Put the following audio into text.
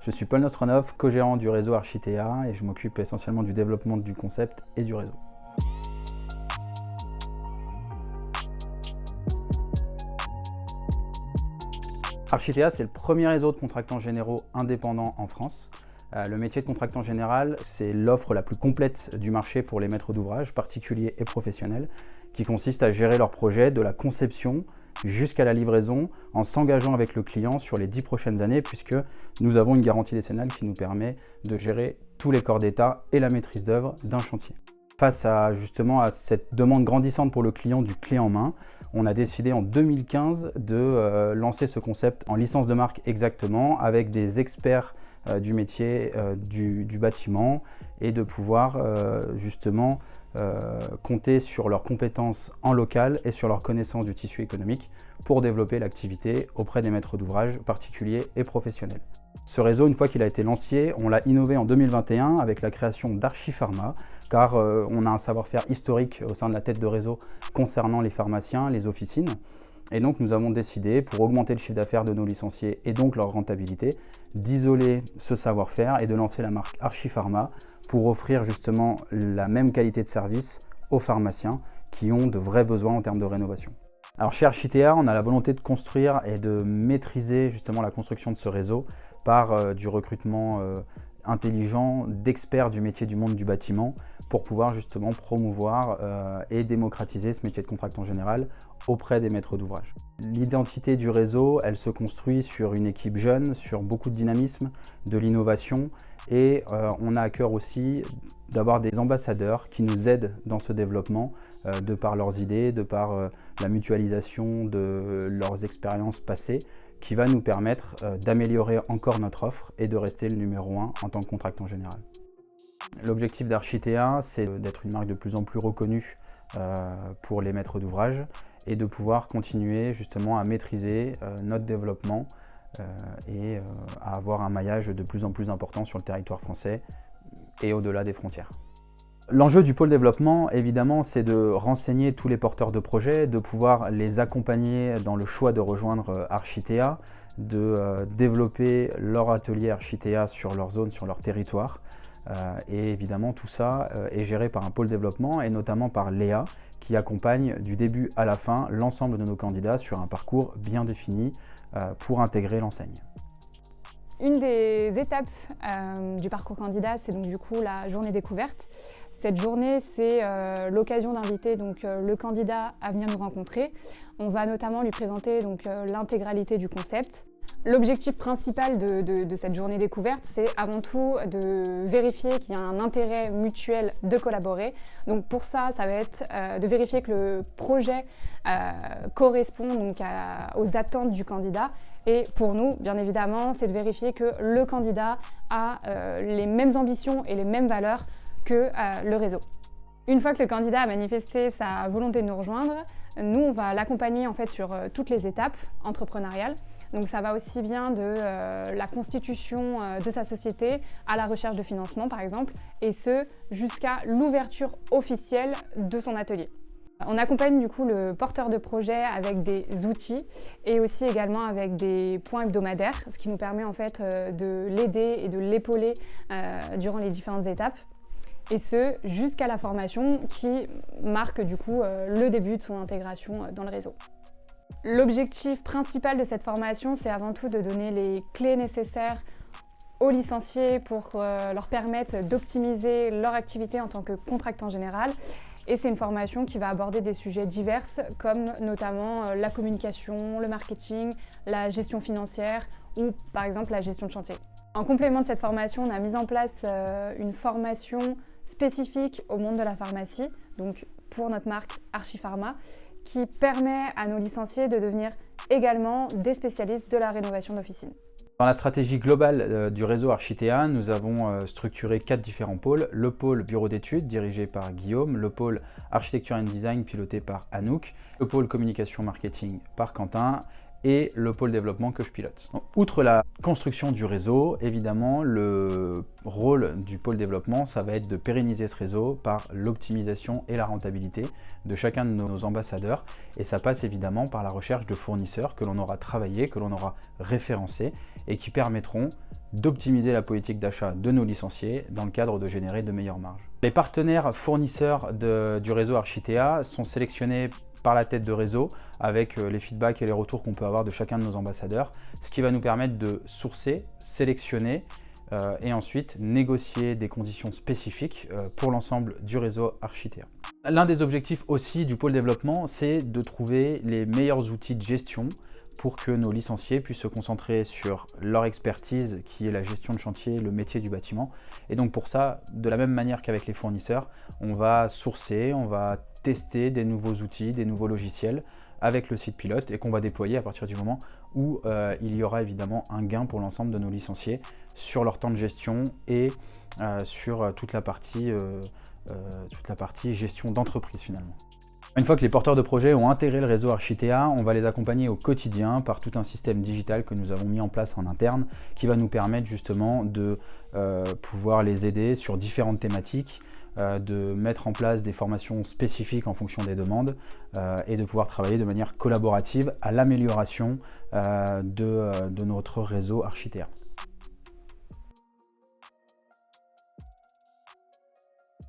Je suis Paul Nostronoff, co-gérant du réseau Architea et je m'occupe essentiellement du développement du concept et du réseau. Architea, c'est le premier réseau de contractants généraux indépendants en France. Le métier de contractant général, c'est l'offre la plus complète du marché pour les maîtres d'ouvrage, particuliers et professionnels, qui consiste à gérer leur projet de la conception jusqu'à la livraison en s'engageant avec le client sur les 10 prochaines années puisque nous avons une garantie décennale qui nous permet de gérer tous les corps d'état et la maîtrise d'œuvre d'un chantier. Face à cette demande grandissante pour le client du clé en main, on a décidé en 2015 de lancer ce concept en licence de marque exactement avec des experts du métier du bâtiment et de pouvoir compter sur leurs compétences en local et sur leur connaissance du tissu économique pour développer l'activité auprès des maîtres d'ouvrage particuliers et professionnels. Ce réseau, une fois qu'il a été lancé, on l'a innové en 2021 avec la création d'Archipharma, car on a un savoir-faire historique au sein de la tête de réseau concernant les pharmaciens, les officines. Et donc nous avons décidé, pour augmenter le chiffre d'affaires de nos licenciés et donc leur rentabilité, d'isoler ce savoir-faire et de lancer la marque Archipharma pour offrir justement la même qualité de service aux pharmaciens qui ont de vrais besoins en termes de rénovation. Alors chez Architea, on a la volonté de construire et de maîtriser justement la construction de ce réseau par du recrutement intelligent d'experts du métier du monde du bâtiment pour pouvoir justement promouvoir et démocratiser ce métier de contractant général auprès des maîtres d'ouvrage. L'identité du réseau, elle se construit sur une équipe jeune, sur beaucoup de dynamisme, de l'innovation et on a à cœur aussi d'avoir des ambassadeurs qui nous aident dans ce développement de par leurs idées, de par la mutualisation de leurs expériences passées qui va nous permettre d'améliorer encore notre offre et de rester le numéro 1 en tant que contractant général. L'objectif d'Architea, c'est d'être une marque de plus en plus reconnue pour les maîtres d'ouvrage et de pouvoir continuer justement à maîtriser notre développement et à avoir un maillage de plus en plus important sur le territoire français et au-delà des frontières. L'enjeu du pôle développement, évidemment, c'est de renseigner tous les porteurs de projets, de pouvoir les accompagner dans le choix de rejoindre Architea, de développer leur atelier Architea sur leur zone, sur leur territoire. Et évidemment, tout ça est géré par un pôle développement et notamment par Léa, qui accompagne du début à la fin l'ensemble de nos candidats sur un parcours bien défini pour intégrer l'enseigne. Une des étapes du parcours candidat, c'est donc du coup la journée découverte. Cette journée, c'est l'occasion d'inviter le candidat à venir nous rencontrer. On va notamment lui présenter l'intégralité du concept. L'objectif principal de cette journée découverte, c'est avant tout de vérifier qu'il y a un intérêt mutuel de collaborer. Donc pour ça, ça va être de vérifier que le projet correspond aux attentes du candidat. Et pour nous, bien évidemment, c'est de vérifier que le candidat a les mêmes ambitions et les mêmes valeurs que le réseau. Une fois que le candidat a manifesté sa volonté de nous rejoindre, nous, on va l'accompagner en fait sur toutes les étapes entrepreneuriales. Donc ça va aussi bien de la constitution de sa société à la recherche de financement par exemple, et ce jusqu'à l'ouverture officielle de son atelier. On accompagne du coup le porteur de projet avec des outils et aussi également avec des points hebdomadaires, ce qui nous permet en fait de l'aider et de l'épauler durant les différentes étapes. Et ce, jusqu'à la formation qui marque du coup le début de son intégration dans le réseau. L'objectif principal de cette formation, c'est avant tout de donner les clés nécessaires aux licenciés pour leur permettre d'optimiser leur activité en tant que contractant général. Et c'est une formation qui va aborder des sujets divers comme notamment la communication, le marketing, la gestion financière ou par exemple la gestion de chantier. En complément de cette formation, on a mis en place une formation spécifique au monde de la pharmacie, donc pour notre marque Archipharma, qui permet à nos licenciés de devenir également des spécialistes de la rénovation d'officine. Dans la stratégie globale du réseau Architea, nous avons structuré 4 différents pôles. Le pôle bureau d'études dirigé par Guillaume, le pôle architecture and design piloté par Anouk, le pôle communication marketing par Quentin et le pôle développement que je pilote. Donc, outre la construction du réseau, évidemment, le rôle du pôle développement, ça va être de pérenniser ce réseau par l'optimisation et la rentabilité de chacun de nos ambassadeurs. Et ça passe évidemment par la recherche de fournisseurs que l'on aura travaillé, que l'on aura référencés et qui permettront d'optimiser la politique d'achat de nos licenciés dans le cadre de générer de meilleures marges. Les partenaires fournisseurs du réseau Architea sont sélectionnés par la tête de réseau avec les feedbacks et les retours qu'on peut avoir de chacun de nos ambassadeurs, ce qui va nous permettre de sourcer, sélectionner et ensuite négocier des conditions spécifiques pour l'ensemble du réseau Architea. L'un des objectifs aussi du pôle développement, c'est de trouver les meilleurs outils de gestion pour que nos licenciés puissent se concentrer sur leur expertise qui est la gestion de chantier, le métier du bâtiment. Et donc pour ça, de la même manière qu'avec les fournisseurs, on va sourcer, on va tester des nouveaux outils, des nouveaux logiciels avec le site pilote et qu'on va déployer à partir du moment où il y aura évidemment un gain pour l'ensemble de nos licenciés sur leur temps de gestion et sur toute la partie gestion d'entreprise finalement. Une fois que les porteurs de projets ont intégré le réseau Architea, on va les accompagner au quotidien par tout un système digital que nous avons mis en place en interne qui va nous permettre justement de pouvoir les aider sur différentes thématiques, de mettre en place des formations spécifiques en fonction des demandes et de pouvoir travailler de manière collaborative à l'amélioration de notre réseau Architea.